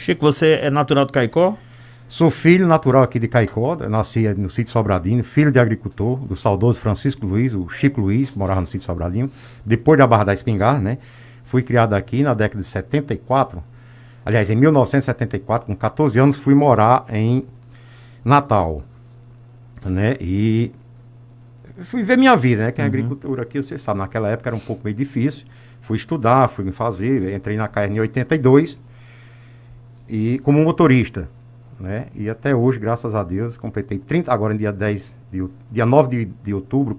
Chico, você é natural de Caicó? Sou filho natural aqui de Caicó, nasci no sítio Sobradinho, filho de agricultor, do saudoso Francisco Luiz, o Chico Luiz, que morava no sítio Sobradinho, depois da Barra da Espingarda, né? Fui criado aqui na década de 74, aliás, em 1974, com 14 anos, fui morar em Natal, né? E fui ver minha vida, né? Que a agricultura aqui, você sabe, naquela época era um pouco meio difícil. Fui estudar, fui me fazer, entrei na CAERN em 82, e como motorista, né? E até hoje, graças a Deus, completei 30, agora em dia 9 de outubro,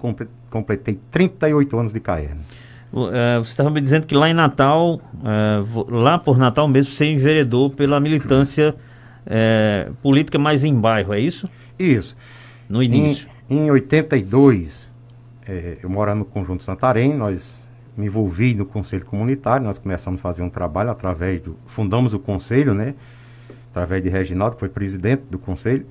completei 38 anos de CAERN. Você estava me dizendo que lá em Natal, lá por Natal mesmo, você enveredou pela militância política mais em bairro, é isso? Isso. No início. Em 82, eu morando no Conjunto Santarém, nós me envolvi no Conselho Comunitário, nós começamos a fazer um trabalho fundamos o Conselho, né? Através de Reginaldo, que foi presidente do Conselho,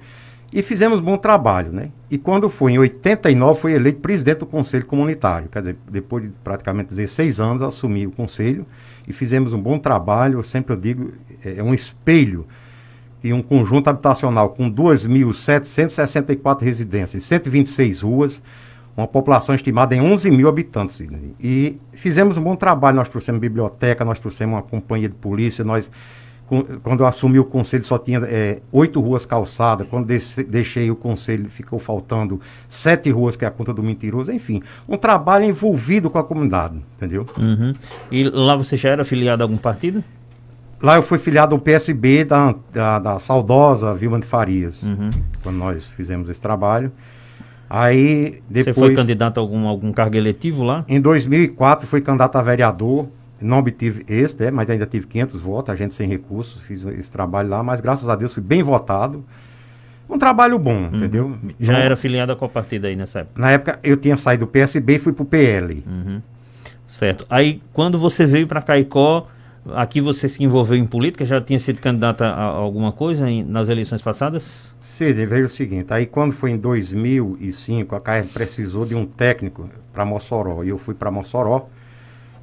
e fizemos um bom trabalho, né? E quando foi em 89, fui eleito presidente do Conselho Comunitário, quer dizer, depois de praticamente 16 anos, assumi o Conselho e fizemos um bom trabalho, sempre eu digo, é um espelho e um conjunto habitacional com 2.764 residências, 126 ruas, uma população estimada em 11 mil habitantes. E fizemos um bom trabalho, nós trouxemos biblioteca, nós trouxemos uma companhia de polícia, quando eu assumi o conselho só tinha 8 ruas calçadas, quando deixei o conselho ficou faltando 7 ruas, que é a conta do mentiroso, enfim, um trabalho envolvido com a comunidade, entendeu? Uhum. E lá você já era afiliado a algum partido? Lá eu fui filiado ao PSB da saudosa Vilma de Farias, quando nós fizemos esse trabalho. Aí depois... Você foi candidato a algum cargo eletivo lá? Em 2004 fui candidato a vereador. Não obtive êxito, mas ainda tive 500 votos, a gente sem recursos, fiz esse trabalho lá, mas graças a Deus fui bem votado. Um trabalho bom, entendeu? Já era afiliado a qual partido aí nessa época? Na época eu tinha saído do PSB e fui pro PL. Certo. Aí quando você veio para Caicó, aqui você se envolveu em política? Já tinha sido candidato a alguma coisa nas eleições passadas? Sim, veio o seguinte, aí quando foi em 2005, a CAERN precisou de um técnico para Mossoró, e eu fui para Mossoró.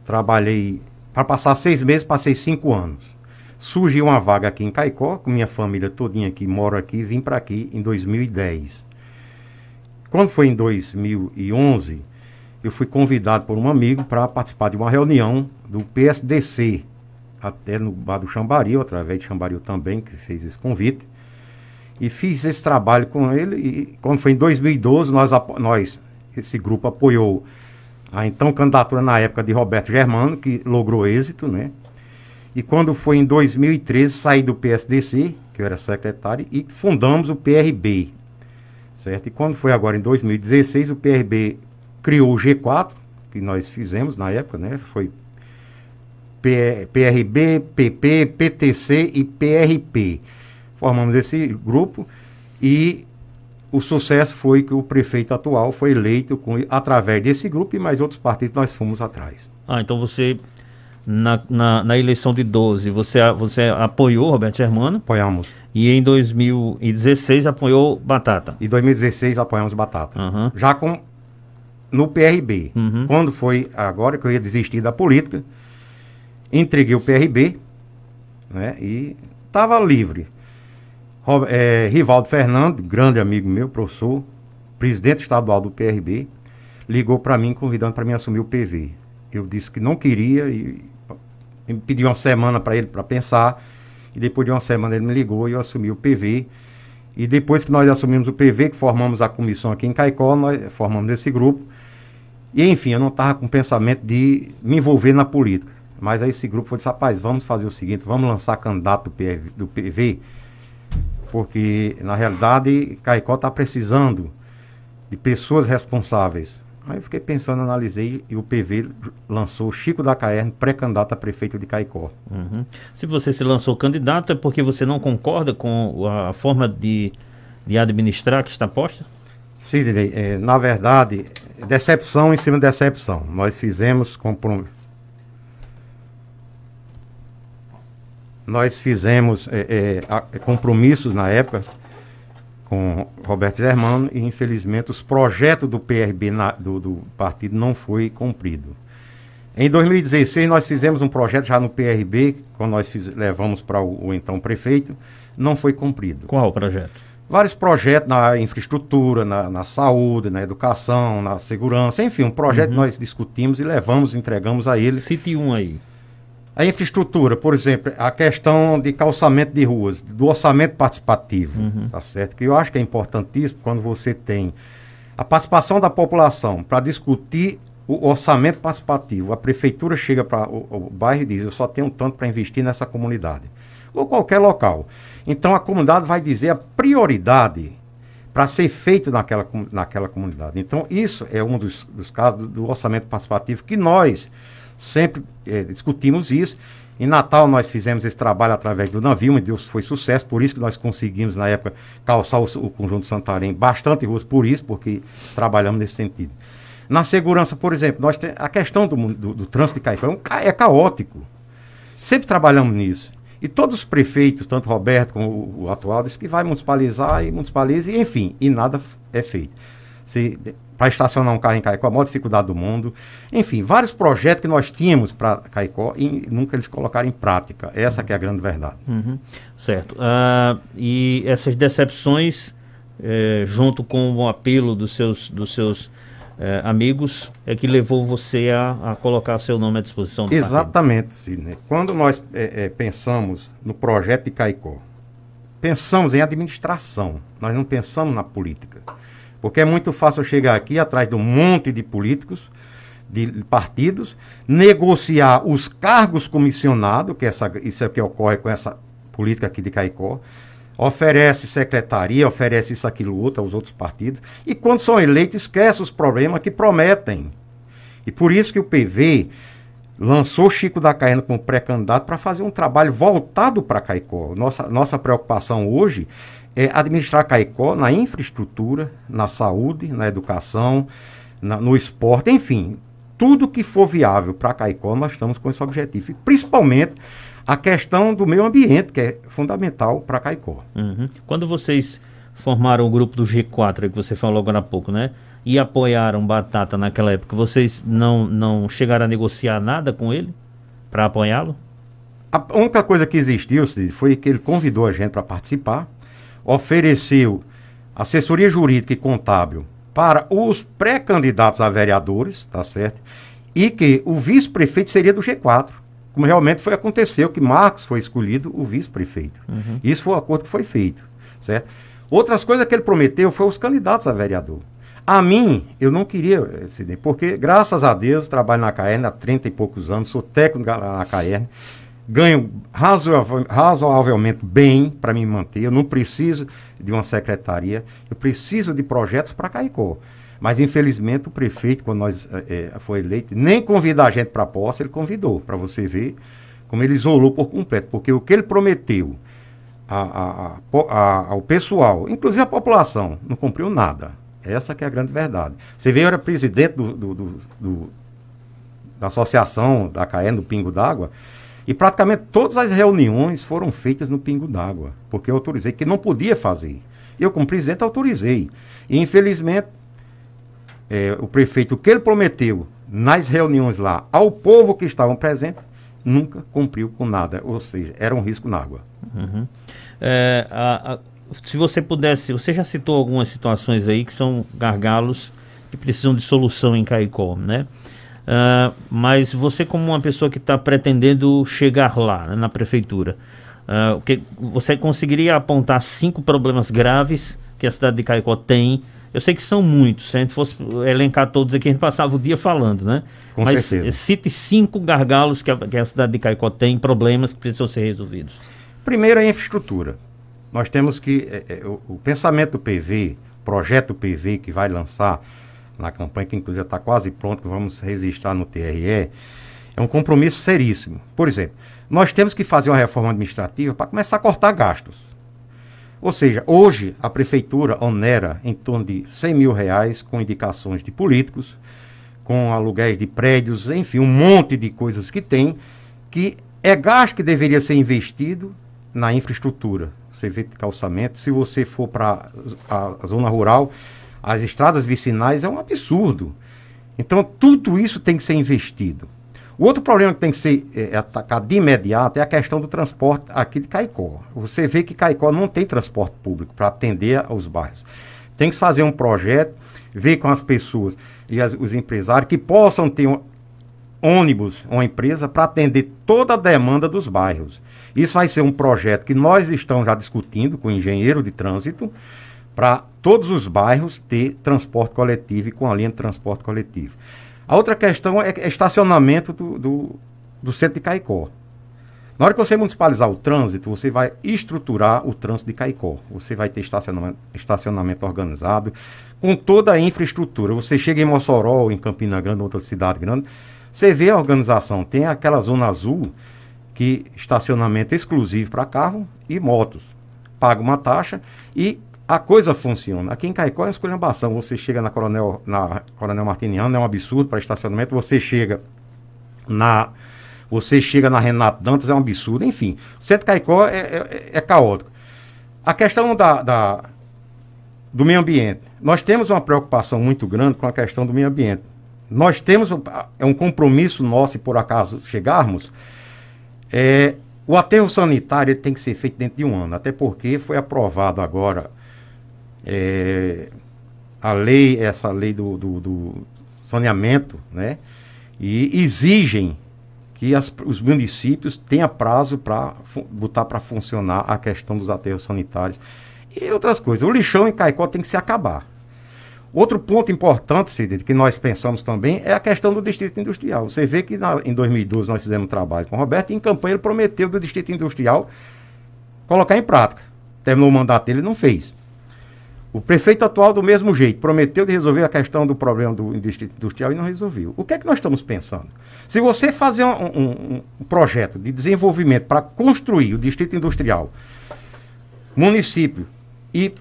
Trabalhei, para passar 6 meses, passei 5 anos. Surgiu uma vaga aqui em Caicó, com minha família todinha aqui, moro aqui, vim para aqui em 2010. Quando foi em 2011, eu fui convidado por um amigo para participar de uma reunião do PSDC, até no bar do Chambaril, através de Chambaril também, que fez esse convite. E fiz esse trabalho com ele, e quando foi em 2012, esse grupo apoiou a então candidatura na época de Roberto Germano, que logrou êxito, né? E quando foi em 2013, saí do PSDC, que eu era secretário, e fundamos o PRB, certo? E quando foi agora em 2016, o PRB criou o G4, que nós fizemos na época, né? Foi PRB, PP, PTC e PRP. Formamos esse grupo e o sucesso foi que o prefeito atual foi eleito através desse grupo e mais outros partidos nós fomos atrás. Então você, na eleição de 12, você apoiou Roberto Germano? Apoiamos. E em 2016 apoiou Batata? Em 2016 apoiamos Batata. Já no PRB. Quando foi agora que eu ia desistir da política, entreguei o PRB, né, e estava livre. Rivaldo Fernando, grande amigo meu, professor, presidente estadual do PRB, ligou para mim convidando para mim assumir o PV. Eu disse que não queria e me pediu uma semana para ele para pensar, e depois de uma semana ele me ligou e eu assumi o PV. E depois que nós assumimos o PV, que formamos a comissão aqui em Caicó, nós formamos esse grupo. E enfim, eu não estava com o pensamento de me envolver na política. Mas aí esse grupo falou: rapaz, vamos fazer o seguinte, vamos lançar candidato do PV, porque na realidade Caicó está precisando de pessoas responsáveis. Aí eu fiquei pensando, analisei, e o PV lançou Chico da CAERN, pré-candidato a prefeito de Caicó. Se você se lançou candidato, é porque você não concorda com a forma de administrar que está posta? Sim, na verdade, decepção em cima de decepção. Nós fizemos compromissos na época com Roberto Germano e infelizmente os projetos do PRB do partido não foi cumprido. Em 2016 nós fizemos um projeto já no PRB, quando nós levamos para o então prefeito, não foi cumprido. Qual o projeto? Vários projetos na infraestrutura, na saúde, na educação, na segurança, enfim, um projeto que nós discutimos e levamos, entregamos a ele. Cite um aí. A infraestrutura, por exemplo, a questão de calçamento de ruas, do orçamento participativo, tá certo? Que eu acho que é importantíssimo quando você tem a participação da população para discutir o orçamento participativo. A prefeitura chega para o bairro e diz, eu só tenho tanto para investir nessa comunidade. Ou qualquer local. Então a comunidade vai dizer a prioridade para ser feito naquela comunidade. Então isso é um dos casos do orçamento participativo que nós sempre discutimos isso. Em Natal nós fizemos esse trabalho através do navio, e Deus foi sucesso, por isso que nós conseguimos na época calçar o Conjunto Santarém bastante ruas, por isso, porque trabalhamos nesse sentido. Na segurança, por exemplo, nós temos a questão do trânsito de Caicó é caótico. Sempre trabalhamos nisso. E todos os prefeitos, tanto Roberto como o atual, disse que vai municipalizar e municipaliza, e, enfim, e nada é feito. Para estacionar um carro em Caicó, a maior dificuldade do mundo. Enfim, vários projetos que nós tínhamos para Caicó e nunca eles colocaram em prática. Essa que é a grande verdade. Certo. E essas decepções, junto com o apelo dos seus amigos, é que levou você a colocar seu nome à disposição do partido. Exatamente, Sidney. Quando nós pensamos no projeto de Caicó, pensamos em administração, nós não pensamos na política. Porque é muito fácil eu chegar aqui atrás de um monte de políticos, de partidos, negociar os cargos comissionados, que isso é o que ocorre com essa política aqui de Caicó, oferece secretaria, oferece isso, aquilo, outro aos outros partidos, e quando são eleitos, esquece os problemas que prometem. E por isso que o PV lançou Chico da Caena como pré-candidato para fazer um trabalho voltado para Caicó. Nossa preocupação hoje é administrar Caicó na infraestrutura, na saúde, na educação, no esporte, enfim, tudo que for viável para Caicó, nós estamos com esse objetivo. E principalmente a questão do meio ambiente, que é fundamental para Caicó. Quando vocês formaram o grupo do G4, que você falou agora há pouco, né? E apoiaram Batata naquela época, vocês não chegaram a negociar nada com ele para apoiá-lo? A única coisa que existiu, Cid, foi que ele convidou a gente para participar, ofereceu assessoria jurídica e contábil para os pré-candidatos a vereadores, tá certo? E que o vice-prefeito seria do G4. Como realmente aconteceu, que Marcos foi escolhido o vice-prefeito. Isso foi o acordo que foi feito, certo? Outras coisas que ele prometeu foi os candidatos a vereador. A mim, eu não queria, porque graças a Deus, trabalho na Caerne há 30 e poucos anos, sou técnico na Caerne, ganho razoavelmente bem para me manter, eu não preciso de uma secretaria, eu preciso de projetos para Caicó. Mas, infelizmente, o prefeito, quando nós foi eleito, nem convidar a gente para a posse, ele convidou, para você ver como ele isolou por completo. Porque o que ele prometeu ao pessoal, inclusive à população, não cumpriu nada. Essa que é a grande verdade. Você vê, eu era presidente da associação da Caerne, do Pingo d'Água, e praticamente todas as reuniões foram feitas no Pingo d'Água, porque eu autorizei, que não podia fazer. Eu, como presidente, autorizei. E, infelizmente, o prefeito, o que ele prometeu nas reuniões lá ao povo que estavam presentes, nunca cumpriu com nada, ou seja, era um risco na água. Se você pudesse, você já citou algumas situações aí que são gargalos que precisam de solução em Caicó, né? Mas você, como uma pessoa que está pretendendo chegar lá, né, na prefeitura, você conseguiria apontar 5 problemas graves que a cidade de Caicó tem? Eu sei que são muitos, se a gente fosse elencar todos aqui, a gente passava o dia falando, né? Com certeza. Cite 5 gargalos que a cidade de Caicó tem, problemas que precisam ser resolvidos. Primeiro, a infraestrutura. Nós temos que, o pensamento do PV, projeto PV que vai lançar na campanha, que inclusive está quase pronto, que vamos registrar no TRE, é um compromisso seríssimo. Por exemplo, nós temos que fazer uma reforma administrativa para começar a cortar gastos. Ou seja, hoje a prefeitura onera em torno de R$100 mil com indicações de políticos, com aluguéis de prédios, enfim, um monte de coisas que tem, que é gasto que deveria ser investido na infraestrutura. Você vê calçamento, se você for para a zona rural, as estradas vicinais é um absurdo. Então, tudo isso tem que ser investido. O outro problema que tem que ser atacado de imediato é a questão do transporte aqui de Caicó. Você vê que Caicó não tem transporte público para atender aos bairros. Tem que fazer um projeto, ver com as pessoas e os empresários que possam ter ônibus, uma empresa, para atender toda a demanda dos bairros. Isso vai ser um projeto que nós estamos já discutindo com o engenheiro de trânsito, para todos os bairros ter transporte coletivo e com a linha de transporte coletivo. A outra questão é estacionamento do centro de Caicó. Na hora que você municipalizar o trânsito, você vai estruturar o trânsito de Caicó. Você vai ter estacionamento organizado, com toda a infraestrutura. Você chega em Mossoró, em Campina Grande, outra cidade grande, você vê a organização. Tem aquela zona azul, que estacionamento exclusivo para carro e motos. Paga uma taxa e a coisa funciona. Aqui em Caicó é uma esculhambação. Você chega na Coronel Martiniano, é um absurdo para estacionamento. Você chega na Renato Dantas, é um absurdo. Enfim, o centro de Caicó é caótico. A questão do meio ambiente. Nós temos uma preocupação muito grande com a questão do meio ambiente. Nós temos, um compromisso nosso, se por acaso chegarmos, o aterro sanitário tem que ser feito dentro de um ano, até porque foi aprovado agora essa lei do saneamento, né? E exigem que os municípios tenham prazo para botar para funcionar a questão dos aterros sanitários e outras coisas. O lixão em Caicó tem que se acabar. Outro ponto importante, Cid, que nós pensamos também, é a questão do Distrito Industrial. Você vê que em 2012 nós fizemos um trabalho com o Roberto e em campanha ele prometeu do Distrito Industrial colocar em prática. Terminou o mandato dele e não fez. O prefeito atual, do mesmo jeito, prometeu de resolver a questão do problema do Distrito Industrial e não resolveu. O que é que nós estamos pensando? Se você fazer um projeto de desenvolvimento para construir o Distrito Industrial, município e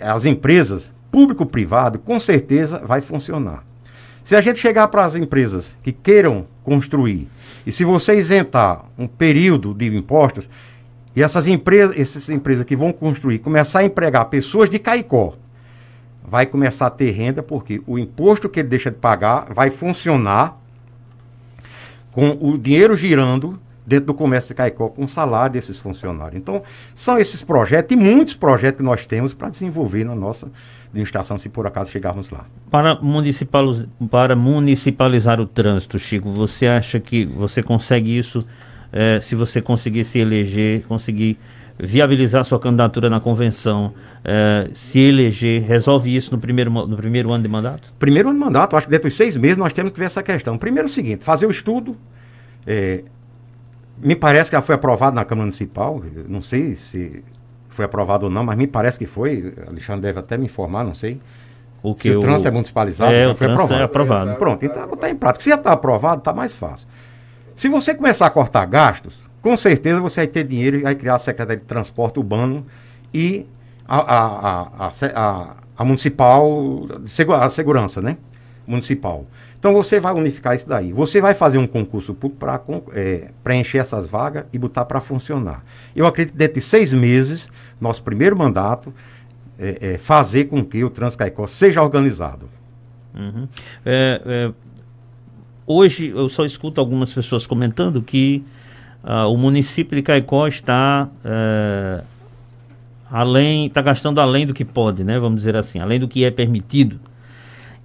as empresas, público-privado, com certeza vai funcionar. Se a gente chegar para as empresas que queiram construir, e se você isentar um período de impostos, e essas empresas que vão construir, começar a empregar pessoas de Caicó, vai começar a ter renda, porque o imposto que ele deixa de pagar vai funcionar com o dinheiro girando dentro do comércio de Caicó, com o salário desses funcionários. Então, são esses projetos e muitos projetos que nós temos para desenvolver na nossa administração, se por acaso chegarmos lá. Para municipalizar o trânsito, Chico, você acha que você consegue isso, se você conseguir se eleger, conseguir viabilizar sua candidatura na convenção, se eleger, resolve isso no primeiro ano de mandato? Primeiro ano de mandato, acho que dentro de 6 meses nós temos que ver essa questão. Primeiro é o seguinte, fazer o estudo, me parece que já foi aprovado na Câmara Municipal, não sei se foi aprovado ou não, mas me parece que foi, Alexandre deve até me informar, não sei. Se o trânsito é municipalizado, já foi aprovado. Aprovado. Pronto, então está em prática. Se já está aprovado, está mais fácil. Se você começar a cortar gastos, com certeza você vai ter dinheiro e vai criar a Secretaria de Transporte Urbano e a municipal, a segurança, né? Municipal. Então você vai unificar isso daí. Você vai fazer um concurso público para preencher essas vagas e botar para funcionar. Eu acredito que dentro de 6 meses, nosso primeiro mandato, fazer com que o Trânsito Caicó seja organizado. Uhum. Hoje eu só escuto algumas pessoas comentando que o município de Caicó está gastando além do que pode, né? Vamos dizer assim, além do que é permitido.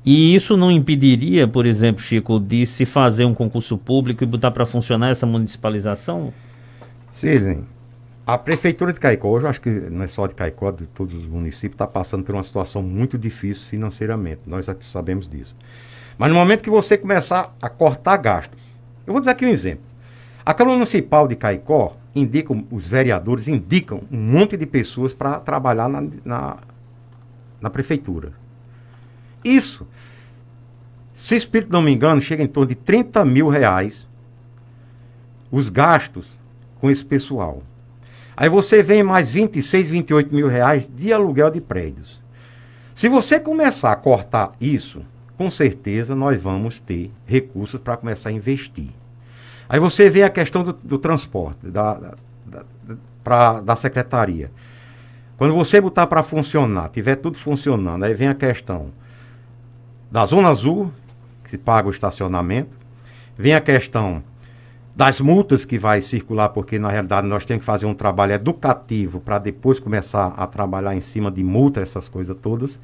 E isso não impediria, por exemplo, Chico, de se fazer um concurso público e botar para funcionar essa municipalização? Sim, a Prefeitura de Caicó, hoje eu acho que não é só de Caicó, de todos os municípios, está passando por uma situação muito difícil financeiramente, nós aqui sabemos disso. Mas no momento que você começar a cortar gastos, eu vou dizer aqui um exemplo. A Câmara Municipal de Caicó os vereadores indicam um monte de pessoas para trabalhar na Prefeitura. Isso, se espírito não me engano, chega em torno de R$30 mil os gastos com esse pessoal. Aí você vem mais 26, 28 mil reais de aluguel de prédios. Se você começar a cortar isso, com certeza nós vamos ter recursos para começar a investir. Aí você vê a questão do transporte, da secretaria. Quando você botar para funcionar, tiver tudo funcionando, aí vem a questão da Zona Azul, que se paga o estacionamento, Vem a questão das multas que vai circular, porque na realidade nós temos que fazer um trabalho educativo para depois começar a trabalhar em cima de multa, essas coisas todas.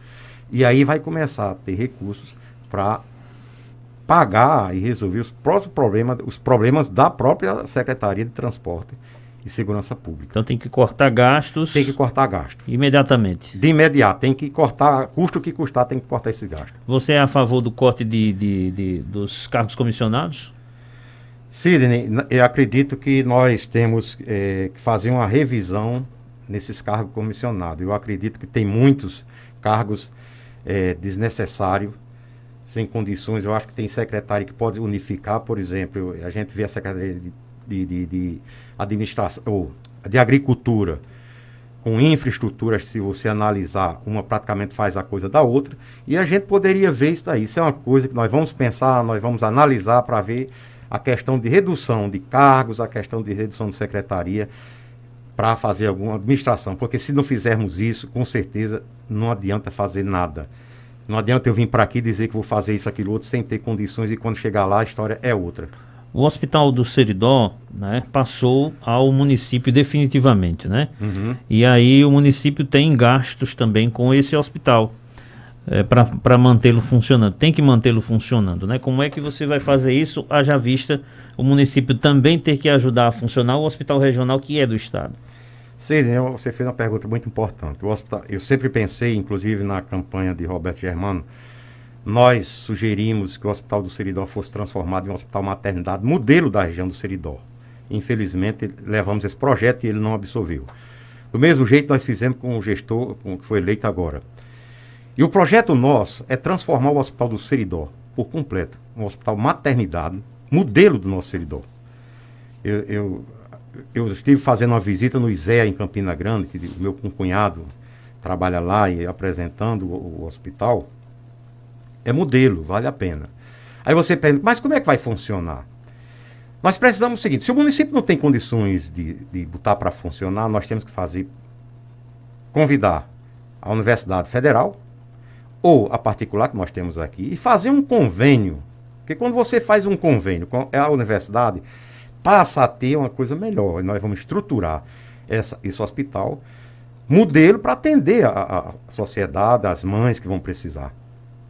E aí vai começar a ter recursos para pagar e resolver os problemas da própria Secretaria de Transporte e Segurança Pública. Então tem que cortar gastos. Tem que cortar gastos. Imediatamente. De imediato. Tem que cortar, custo que custar, tem que cortar esse gasto. Você é a favor do corte dos cargos comissionados? Sidney, eu acredito que nós temos que fazer uma revisão nesses cargos comissionados. Eu acredito que tem muitos cargos desnecessários, sem condições. Eu acho que tem secretário que pode unificar, por exemplo, a gente vê a Secretaria de Administração, ou de Agricultura, com infraestruturas, se você analisar, uma praticamente faz a coisa da outra, e a gente poderia ver isso daí. Isso é uma coisa que nós vamos pensar, nós vamos analisar para ver a questão de redução de cargos, a questão de redução de secretaria, para fazer alguma administração, porque se não fizermos isso, com certeza não adianta fazer nada. Não adianta eu vir para aqui dizer que vou fazer isso, aquilo, outro, sem ter condições, e quando chegar lá a história é outra. O Hospital do Seridó, né, passou ao município definitivamente, né? Uhum. E aí o município tem gastos também com esse hospital, para mantê-lo funcionando. Tem que mantê-lo funcionando, né? Como é que você vai fazer isso, haja vista o município também ter que ajudar a funcionar o hospital regional que é do estado? Sim, você fez uma pergunta muito importante. O hospital, eu sempre pensei, inclusive na campanha de Roberto Germano, nós sugerimos que o Hospital do Seridó fosse transformado em um hospital maternidade, modelo da região do Seridó. Infelizmente, levamos esse projeto e ele não absorveu. Do mesmo jeito, nós fizemos com o gestor que foi eleito agora. E o projeto nosso é transformar o Hospital do Seridó por completo, um hospital maternidade, modelo do nosso Seridó. Eu estive fazendo uma visita no ISEA, em Campina Grande, que o meu cunhado trabalha lá e apresentando o hospital. É modelo, vale a pena. Aí você pergunta, mas como é que vai funcionar? Nós precisamos do seguinte, se o município não tem condições de botar para funcionar, nós temos que convidar a Universidade Federal ou a particular que nós temos aqui e fazer um convênio. Porque quando você faz um convênio com a universidade, passa a ter uma coisa melhor. Nós vamos estruturar esse hospital, modelo para atender a sociedade, as mães que vão precisar.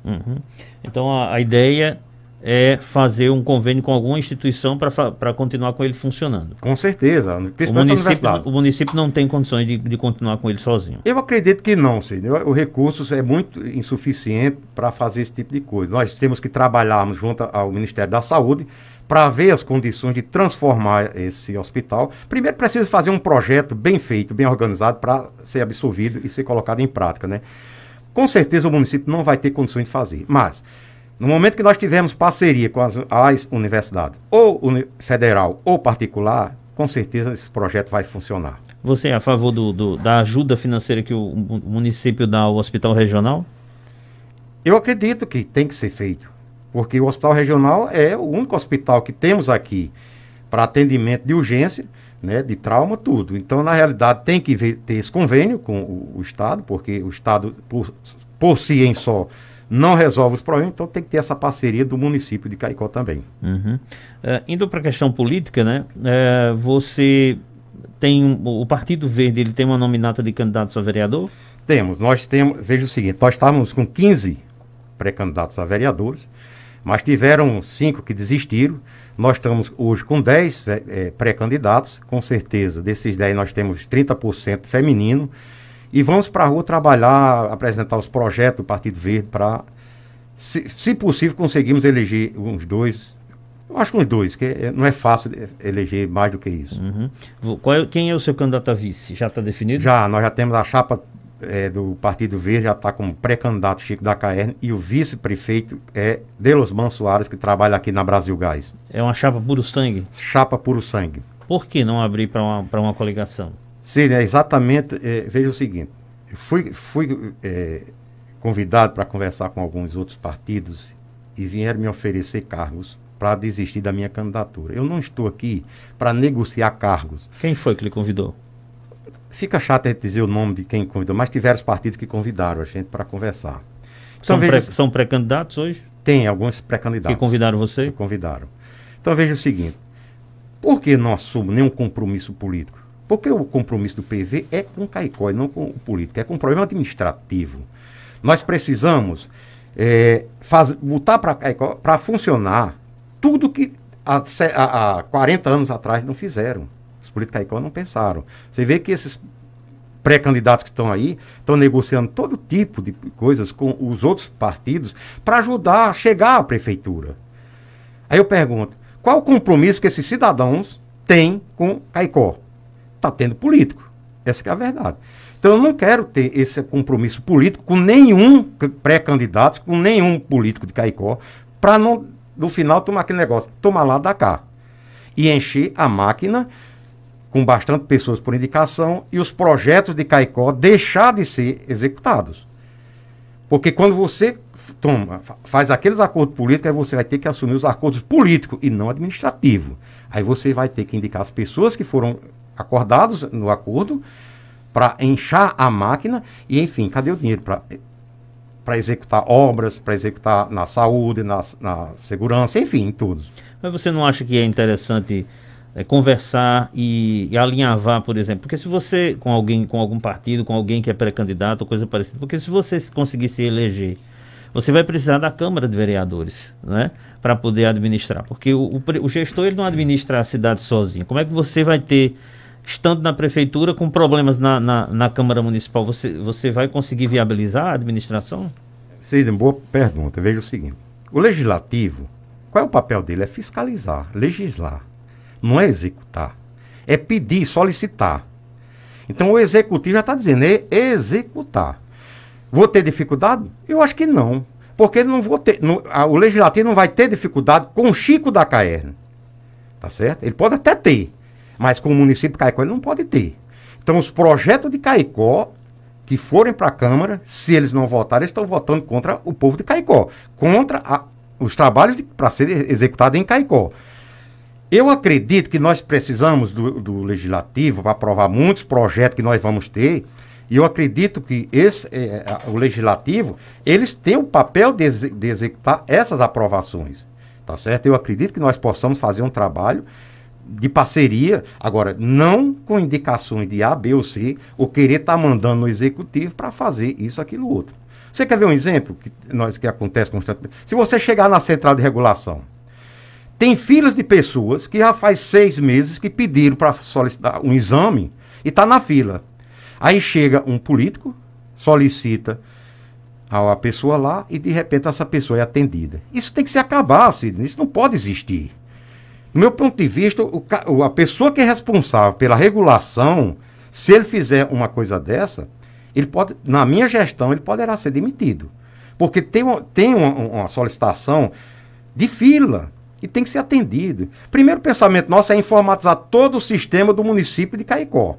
Uhum. Então a ideia é fazer um convênio com alguma instituição para continuar com ele funcionando. Com certeza, principalmente a universidade. O município não tem condições de continuar com ele sozinho. Eu acredito que não, senhor. O recurso é muito insuficiente para fazer esse tipo de coisa. Nós temos que trabalharmos junto ao Ministério da Saúde para ver as condições de transformar esse hospital. Primeiro precisa fazer um projeto bem feito, bem organizado, para ser absorvido e ser colocado em prática, né? Com certeza o município não vai ter condições de fazer, mas no momento que nós tivermos parceria com as universidades, ou federal ou particular, com certeza esse projeto vai funcionar. Você é a favor da ajuda financeira que o município dá ao hospital regional? Eu acredito que tem que ser feito, porque o hospital regional é o único hospital que temos aqui para atendimento de urgência, né, de trauma, tudo. Então, na realidade, tem que ter esse convênio com o Estado, porque o Estado, por si em só, não resolve os problemas, então tem que ter essa parceria do município de Caicó também. Uhum. Indo para a questão política, né, você tem, o Partido Verde, ele tem uma nominata de candidatos a vereador? Nós temos, veja o seguinte, nós estávamos com 15 pré-candidatos a vereadores, mas tiveram 5 que desistiram. Nós estamos hoje com 10 pré-candidatos, com certeza desses 10 nós temos 30% feminino, e vamos para a rua trabalhar, apresentar os projetos do Partido Verde para, se possível, conseguirmos eleger uns 2, eu acho que uns 2, que não é fácil eleger mais do que isso. Uhum. Quem é o seu candidato a vice? Já está definido? Nós já temos a chapa do Partido Verde, já está como pré-candidato Chico da Caerne, e o vice-prefeito é Delosman Soares, que trabalha aqui na Brasil Gás. É uma chapa puro sangue? Chapa puro sangue. Por que não abrir para uma coligação? Sim, exatamente. Veja o seguinte, eu fui convidado para conversar com alguns outros partidos e vieram me oferecer cargos para desistir da minha candidatura. Eu não estou aqui para negociar cargos. Quem foi que lhe convidou? Fica chato a dizer o nome de quem convidou, mas tiveram os partidos que convidaram a gente para conversar. Então, são pré-candidatos hoje? Tem alguns pré-candidatos. Que convidaram você? Que convidaram. Então veja o seguinte, por que não assumo nenhum compromisso político? Porque o compromisso do PV é com Caicó e não com o político, é com o problema administrativo. Nós precisamos botar para Caicó para funcionar tudo que há 40 anos atrás não fizeram. Os políticos Caicó não pensaram. Você vê que esses pré-candidatos que estão aí estão negociando todo tipo de coisas com os outros partidos para ajudar a chegar à prefeitura. Aí eu pergunto, qual o compromisso que esses cidadãos têm com Caicó? Está tendo político. Essa que é a verdade. Então eu não quero ter esse compromisso político com nenhum pré-candidato, com nenhum político de Caicó, para não, no final, tomar aquele negócio, tomar lá da cá. E encher a máquina com bastante pessoas por indicação e os projetos de Caicó deixar de ser executados. Porque quando você faz aqueles acordos políticos, aí você vai ter que assumir os acordos políticos e não administrativos. Aí você vai ter que indicar as pessoas que foram acordados no acordo para inchar a máquina e, enfim, cadê o dinheiro para executar obras, para executar na saúde, na segurança, enfim, em todos. Mas você não acha que é interessante conversar e alinhavar, por exemplo? Porque se você, com alguém, com algum partido, com alguém que é pré-candidato ou coisa parecida, porque se você conseguir se eleger, você vai precisar da Câmara de Vereadores, né, para poder administrar. Porque o gestor ele não administra a cidade sozinho. Como é que você vai ter, estando na prefeitura, com problemas na Câmara Municipal, você vai conseguir viabilizar a administração? Cid, boa pergunta. Veja o seguinte. O legislativo, qual é o papel dele? É fiscalizar, legislar. Não é executar. É pedir, solicitar. Então o executivo já está dizendo, é executar. Vou ter dificuldade? Eu acho que não. Porque não vou ter, o legislativo não vai ter dificuldade com o Chico da Caerne. Tá certo? Ele pode até ter. Mas com o município de Caicó ele não pode ter. Então os projetos de Caicó que forem para a Câmara, se eles não votarem, eles estão votando contra o povo de Caicó. Contra os trabalhos para serem executados em Caicó. Eu acredito que nós precisamos do Legislativo para aprovar muitos projetos que nós vamos ter, e eu acredito que o Legislativo, eles têm o papel de executar essas aprovações, tá certo? Eu acredito que nós possamos fazer um trabalho de parceria, agora, não com indicações de A, B ou C, ou querer estar mandando no Executivo para fazer isso, aquilo, outro. Você quer ver um exemplo que acontece constantemente? Se você chegar na Central de Regulação, tem filas de pessoas que já faz 6 meses que pediram para solicitar um exame e está na fila. Aí chega um político, solicita a pessoa lá e de repente essa pessoa é atendida. Isso tem que se acabar, Sidney. Isso não pode existir. Do meu ponto de vista, a pessoa que é responsável pela regulação, se ele fizer uma coisa dessa, ele pode, na minha gestão, ele poderá ser demitido. Porque tem uma solicitação de fila. E tem que ser atendido. Primeiro pensamento nosso é informatizar todo o sistema do município de Caicó.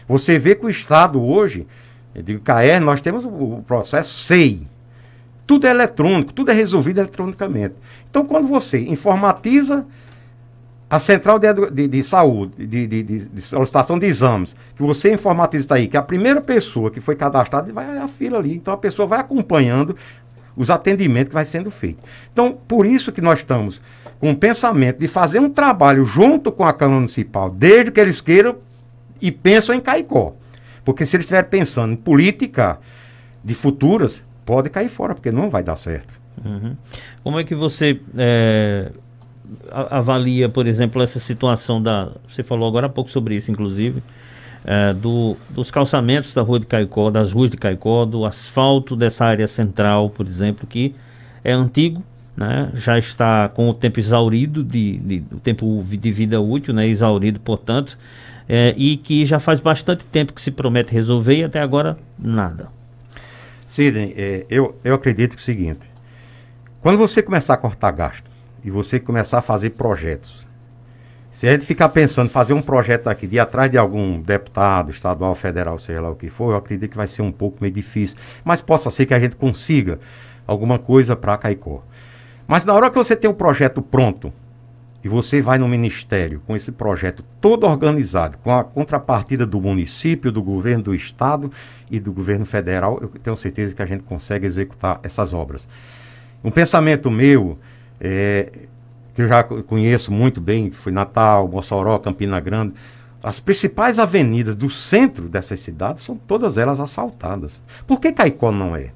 Você vê que o Estado hoje, eu digo CAER, nós temos o processo SEI. Tudo é eletrônico, tudo é resolvido eletronicamente. Então, quando você informatiza a central de saúde, de solicitação de exames, que você informatiza isso aí, que a primeira pessoa que foi cadastrada vai à fila ali. Então, a pessoa vai acompanhando os atendimentos que vai sendo feito. Então, por isso que nós estamos com o pensamento de fazer um trabalho junto com a Câmara Municipal, desde que eles queiram e pensam em Caicó. Porque se eles estiverem pensando em política de futuras, pode cair fora, porque não vai dar certo. Uhum. Como é que você avalia, por exemplo, essa situação você falou agora há pouco sobre isso, inclusive, dos calçamentos da rua de Caicó, das ruas de Caicó, do asfalto dessa área central, por exemplo, que é antigo, né, já está com o tempo exaurido, o tempo de vida útil, né, exaurido, portanto, e que já faz bastante tempo que se promete resolver e até agora nada. Sidney, eu acredito que é o seguinte, quando você começar a cortar gastos e você começar a fazer projetos, se a gente ficar pensando em fazer um projeto aqui de ir atrás de algum deputado, estadual, federal, seja lá o que for, eu acredito que vai ser um pouco meio difícil, mas possa ser que a gente consiga alguma coisa para Caicó. Mas na hora que você tem um projeto pronto e você vai no ministério com esse projeto todo organizado, com a contrapartida do município, do governo do estado e do governo federal, eu tenho certeza que a gente consegue executar essas obras. Um pensamento meu, que que eu já conheço muito bem, foi Natal, Mossoró, Campina Grande, as principais avenidas do centro dessas cidades são todas elas asfaltadas. Por que Caicó não é?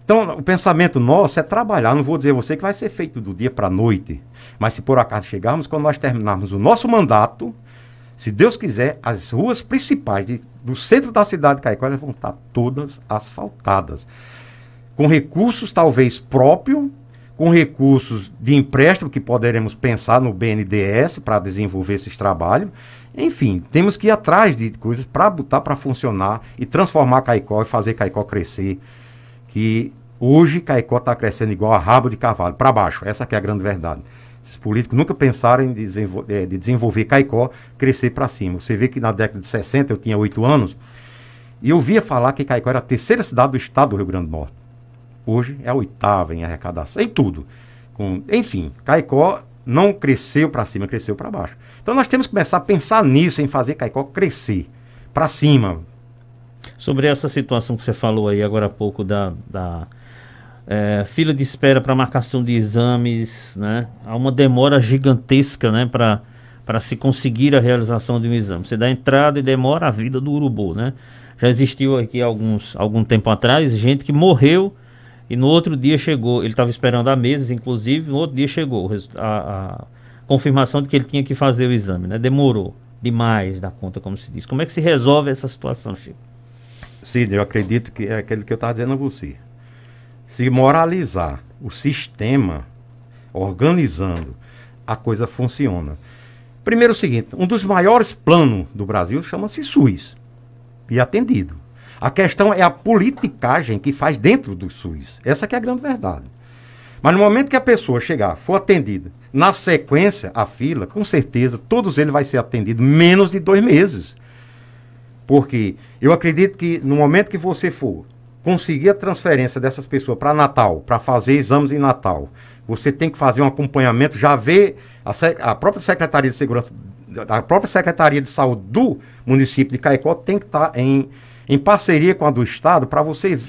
Então, o pensamento nosso é trabalhar, não vou dizer a você que vai ser feito do dia para a noite, mas se por acaso chegarmos, quando nós terminarmos o nosso mandato, se Deus quiser, as ruas principais do centro da cidade de Caicó vão estar todas asfaltadas. Com recursos talvez próprios, com recursos de empréstimo que poderemos pensar no BNDES para desenvolver esses trabalhos. Enfim, temos que ir atrás de coisas para botar para funcionar e transformar Caicó e fazer Caicó crescer. Que hoje Caicó está crescendo igual a rabo de cavalo, para baixo. Essa que é a grande verdade. Esses políticos nunca pensaram em desenvolver Caicó, crescer para cima. Você vê que na década de 60, eu tinha 8 anos, e eu ouvia falar que Caicó era a terceira cidade do estado do Rio Grande do Norte. Hoje é a 8ª em arrecadação, em tudo. Enfim, Caicó não cresceu para cima, cresceu para baixo. Então nós temos que começar a pensar nisso, em fazer Caicó crescer para cima. Sobre essa situação que você falou aí agora há pouco da fila de espera para marcação de exames, né? Há uma demora gigantesca, né, para se conseguir a realização de um exame. Você dá entrada e demora a vida do urubu, né? Já existiu aqui algum tempo atrás gente que morreu e no outro dia chegou, ele estava esperando há meses, inclusive, no outro dia chegou a confirmação de que ele tinha que fazer o exame, né? Demorou demais da conta, como se diz. Como é que se resolve essa situação, Chico? Cid, eu acredito que é aquilo que eu estava dizendo a você. Se moralizar o sistema, organizando, a coisa funciona. Primeiro o seguinte, um dos maiores planos do Brasil chama-se SUS, e atendido. A questão é a politicagem que faz dentro do SUS. Essa que é a grande verdade. Mas no momento que a pessoa chegar, for atendida, na sequência, a fila, com certeza, todos eles vão ser atendidos menos de 2 meses. Porque eu acredito que no momento que você for conseguir a transferência dessas pessoas para Natal, para fazer exames em Natal, você tem que fazer um acompanhamento, já ver a própria Secretaria de Segurança, a própria Secretaria de Saúde do município de Caicó tem que estar em parceria com a do Estado para você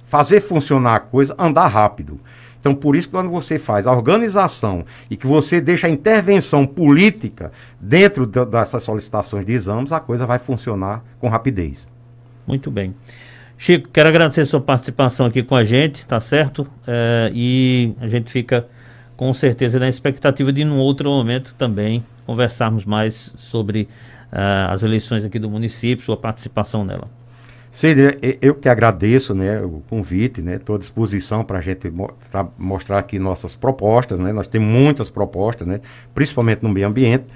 fazer funcionar a coisa, andar rápido. Então, por isso que quando você faz a organização e que você deixa a intervenção política dentro dessas solicitações de exames, a coisa vai funcionar com rapidez. Muito bem. Chico, quero agradecer a sua participação aqui com a gente, tá certo? E a gente fica com certeza na expectativa de, num outro momento, também conversarmos mais sobre as eleições aqui do município, sua participação nela. Cid, eu que agradeço, né, o convite, né, estou à disposição para a gente mostrar aqui nossas propostas, né, nós temos muitas propostas, né, principalmente no meio ambiente,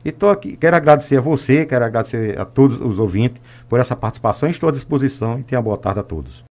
e estou aqui, quero agradecer a você, quero agradecer a todos os ouvintes por essa participação, estou à disposição e tenha boa tarde a todos.